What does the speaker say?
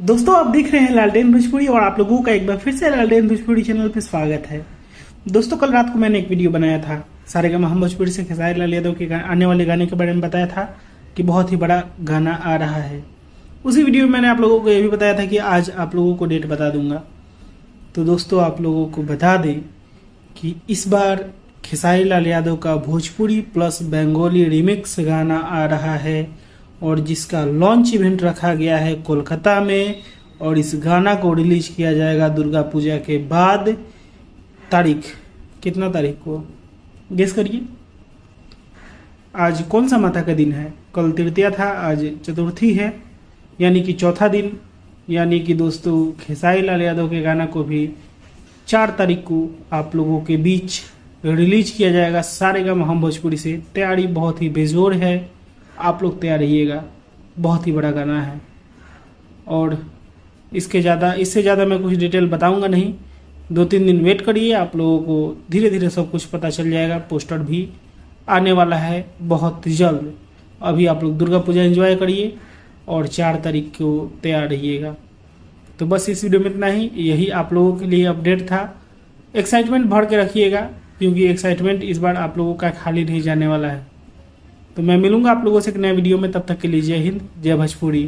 दोस्तों आप देख रहे हैं लालटेन भोजपुरी और आप लोगों का एक बार फिर से लालटेन भोजपुरी चैनल पर स्वागत है। दोस्तों कल रात को मैंने एक वीडियो बनाया था, सारेगामा हम भोजपुरी से खेसारी लाल यादव के आने वाले गाने के बारे में बताया था कि बहुत ही बड़ा गाना आ रहा है। उसी वीडियो में मैंने आप लोगों को ये भी बताया था कि आज आप लोगों को डेट बता दूंगा। तो दोस्तों आप लोगों को बता दें कि इस बार खेसारी लाल यादव का भोजपुरी प्लस बंगाली रिमिक्स गाना आ रहा है और जिसका लॉन्च इवेंट रखा गया है कोलकाता में, और इस गाना को रिलीज किया जाएगा दुर्गा पूजा के बाद। तारीख कितना तारीख को गेस करिए। आज कौन सा माता का दिन है? कल तृतीया था, आज चतुर्थी है, यानी कि चौथा दिन। यानी कि दोस्तों खेसारी लाल यादव के गाना को भी 4 तारीख को आप लोगों के बीच रिलीज किया जाएगा सारेगामा हम भोजपुरी से। तैयारी बहुत ही बेजोर है, आप लोग तैयार रहिएगा, बहुत ही बड़ा गाना है। और इससे ज़्यादा मैं कुछ डिटेल बताऊंगा नहीं। 2-3 दिन वेट करिए, आप लोगों को धीरे धीरे सब कुछ पता चल जाएगा। पोस्टर भी आने वाला है बहुत जल्द। अभी आप लोग दुर्गा पूजा एंजॉय करिए और 4 तारीख को तैयार रहिएगा। तो बस इस वीडियो में इतना ही, यही आप लोगों के लिए अपडेट था। एक्साइटमेंट भर के रखिएगा क्योंकि एक्साइटमेंट इस बार आप लोगों का खाली नहीं जाने वाला है। तो मैं मिलूंगा आप लोगों से एक नए वीडियो में, तब तक के लिए जय हिंद, जय भोजपुरी।